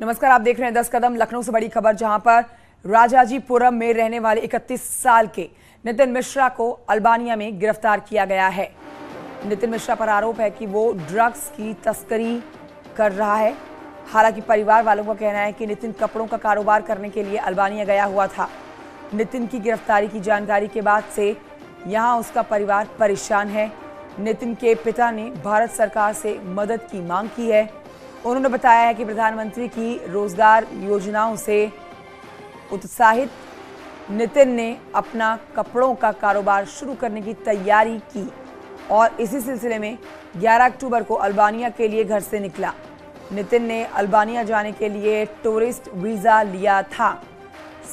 नमस्कार, आप देख रहे हैं 10 कदम। लखनऊ से बड़ी खबर, जहां पर राजाजीपुरम में रहने वाले 31 साल के नितिन मिश्रा को अल्बानिया में गिरफ्तार किया गया है। नितिन मिश्रा पर आरोप है कि वो ड्रग्स की तस्करी कर रहा है। हालांकि परिवार वालों का कहना है कि नितिन कपड़ों का कारोबार करने के लिए अल्बानिया गया हुआ था। नितिन की गिरफ्तारी की जानकारी के बाद से यहां उसका परिवार परेशान है। नितिन के पिता ने भारत सरकार से मदद की मांग की है। उन्होंने बताया है कि प्रधानमंत्री की रोजगार योजनाओं से उत्साहित नितिन ने अपना कपड़ों का कारोबार शुरू करने की तैयारी की और इसी सिलसिले में 11 अक्टूबर को अल्बानिया के लिए घर से निकला। नितिन ने अल्बानिया जाने के लिए टूरिस्ट वीज़ा लिया था।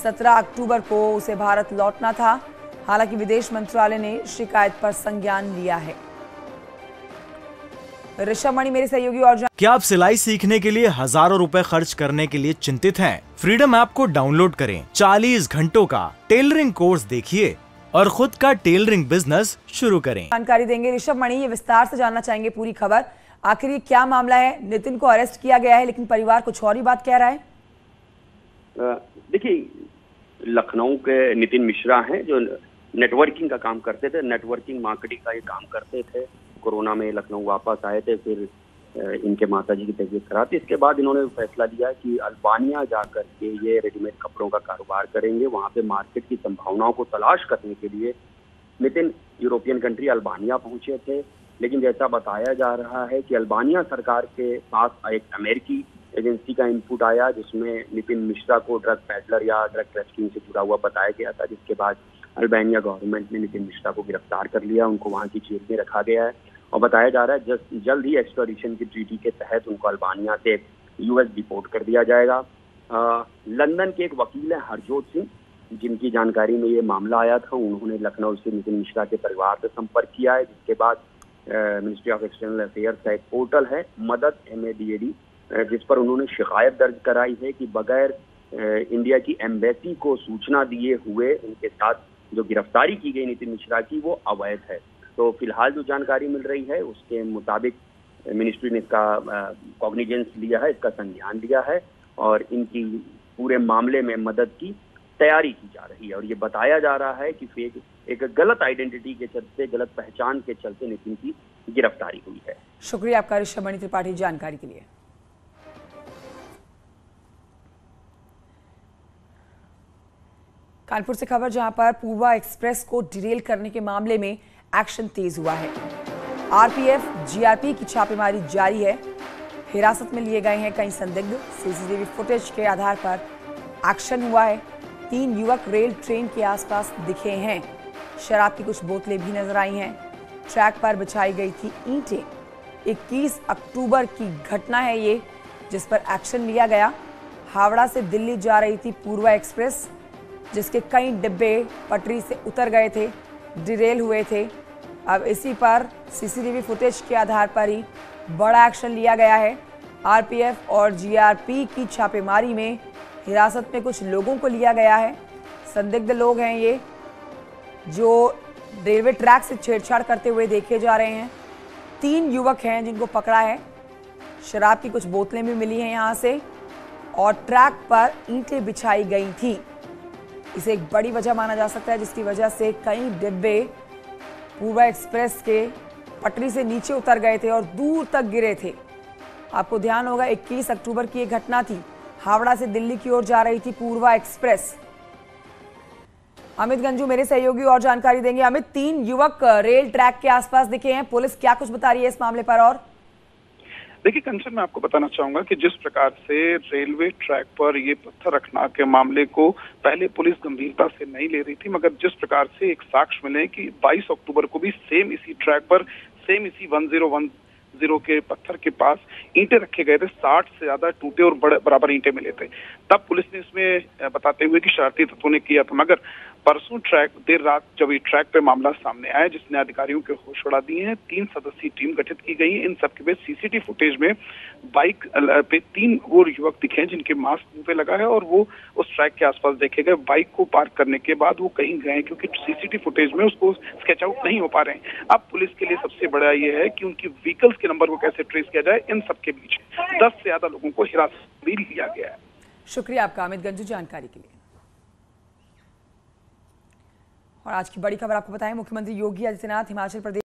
17 अक्टूबर को उसे भारत लौटना था। हालांकि विदेश मंत्रालय ने शिकायत पर संज्ञान लिया है। ऋषभ मणि मेरे सहयोगी और क्या आप सिलाई सीखने के लिए हजारों रुपए खर्च करने के लिए चिंतित हैं? फ्रीडम ऐप को डाउनलोड करें, 40 घंटों का टेलरिंग कोर्स देखिए और खुद का टेलरिंग बिजनेस शुरू करें। जानकारी देंगे ऋषभ मणि। ये विस्तार से जानना चाहेंगे पूरी खबर। आखिर ये क्या मामला है? नितिन को अरेस्ट किया गया है, लेकिन परिवार कुछ और ही बात कह रहा है। देखिए, लखनऊ के नितिन मिश्रा हैं जो नेटवर्किंग का काम करते थे, नेटवर्किंग मार्केटिंग का ये काम करते थे। कोरोना में लखनऊ वापस आए थे, फिर इनके माताजी की तबीयत खराब थी। इसके बाद इन्होंने फैसला लिया कि अल्बानिया जाकर के ये रेडीमेड कपड़ों का कारोबार करेंगे। वहाँ पे मार्केट की संभावनाओं को तलाश करने के लिए नितिन यूरोपियन कंट्री अल्बानिया पहुंचे थे। लेकिन जैसा बताया जा रहा है कि अल्बानिया सरकार के पास एक अमेरिकी एजेंसी का इनपुट आया, जिसमें नितिन मिश्रा को ड्रग पैडलर या ड्रग ट्रैफिकिंग से जुड़ा हुआ बताया गया था, जिसके बाद अल्बानिया गवर्नमेंट ने नितिन मिश्रा को गिरफ्तार कर लिया। उनको वहाँ की जेल में रखा गया है और बताया जा रहा है जल्द ही एक्स्ट्राडिशन की ट्रीटी के तहत उनको अल्बानिया से यूएस डिपोर्ट कर दिया जाएगा। लंदन के एक वकील है हरजोत सिंह, जिनकी जानकारी में ये मामला आया था। उन्होंने लखनऊ से नितिन मिश्रा के परिवार से संपर्क किया है, जिसके बाद मिनिस्ट्री ऑफ एक्सटर्नल अफेयर्स का एक पोर्टल है मदद MADAD, जिस पर उन्होंने शिकायत दर्ज कराई है कि बगैर इंडिया की एम्बेसी को सूचना दिए हुए उनके साथ जो गिरफ्तारी की गई नितिन मिश्रा की, वो अवैध है। तो फिलहाल जो जानकारी मिल रही है उसके मुताबिक मिनिस्ट्री ने इसका कॉग्निजेंस लिया है, इसका संज्ञान लिया है और इनकी पूरे मामले में मदद की तैयारी की जा रही है। और ये बताया जा रहा है कि एक गलत आइडेंटिटी के चलते, गलत पहचान के चलते नितिन की गिरफ्तारी हुई है। शुक्रिया आपका ऋषभ मणि त्रिपाठी जानकारी के लिए। कानपुर से खबर, जहां पर पूर्वा एक्सप्रेस को डिरेल करने के मामले में एक्शन तेज हुआ है। RPF GRP की छापेमारी जारी है। हिरासत में लिए गए हैं कई संदिग्ध। CCTV फुटेज के आधार पर एक्शन हुआ है। 3 युवक रेल ट्रेन के आसपास दिखे हैं। शराब की कुछ बोतलें भी नजर आई हैं। ट्रैक पर बिछाई गई थी ईंटें। 21 अक्टूबर की घटना है ये, जिस पर एक्शन लिया गया। हावड़ा से दिल्ली जा रही थी पूर्वा एक्सप्रेस, जिसके कई डिब्बे पटरी से उतर गए थे, डिरेल हुए थे। अब इसी पर CCTV फुटेज के आधार पर ही बड़ा एक्शन लिया गया है। RPF और GRP की छापेमारी में हिरासत में कुछ लोगों को लिया गया है। संदिग्ध लोग हैं ये, जो रेलवे ट्रैक से छेड़छाड़ करते हुए देखे जा रहे हैं। 3 युवक हैं जिनको पकड़ा है। शराब की कुछ बोतलें भी मिली हैं यहाँ से और ट्रैक पर ईंटें बिछाई गई थी। इसे एक बड़ी वजह माना जा सकता है, जिसकी वजह से कई डिब्बे पूर्वा एक्सप्रेस के पटरी से नीचे उतर गए थे और दूर तक गिरे थे। आपको ध्यान होगा 21 अक्टूबर की एक घटना थी। हावड़ा से दिल्ली की ओर जा रही थी पूर्वा एक्सप्रेस। अमित गंजू मेरे सहयोगी और जानकारी देंगे। अमित, 3 युवक रेल ट्रैक के आसपास दिखे हैं। पुलिस क्या कुछ बता रही है इस मामले पर? और देखिए कंचन, मैं आपको बताना चाहूंगा कि जिस प्रकार से रेलवे ट्रैक पर ये पत्थर रखना के मामले को पहले पुलिस गंभीरता से नहीं ले रही थी, मगर जिस प्रकार से एक साक्ष्य मिले कि 22 अक्टूबर को भी सेम इसी ट्रैक पर, सेम इसी 1010 के पत्थर के पास ईंटें रखे गए थे। 60 से ज्यादा टूटे और बड़े बराबर ईंटें मिले थे। तब पुलिस ने इसमें बताते हुए कि शरारती तत्वों ने किया था, मगर परसों देर रात जब ये ट्रैक पे मामला सामने आया, जिसने अधिकारियों के होश उड़ा दिए हैं, 3 सदस्यीय टीम गठित की गई है। इन सबके बीच CCTV फुटेज में बाइक पे 3 और युवक दिखे हैं जिनके मास्क मुंह पे लगा है और वो उस ट्रैक के आसपास देखे गए। बाइक को पार्क करने के बाद वो कहीं गए क्योंकि CCTV फुटेज में उसको स्केच आउट नहीं हो पा रहे हैं। अब पुलिस के लिए सबसे बड़ा ये है कि उनकी व्हीकल्स के नंबर को कैसे ट्रेस किया जाए, इन सबके बीच 10 से ज्यादा लोगों को हिरासत में लिया गया है। शुक्रिया आपका अमित गंजू जानकारी के लिए। और आज की बड़ी खबर आपको बताएं, मुख्यमंत्री योगी आदित्यनाथ हिमाचल प्रदेश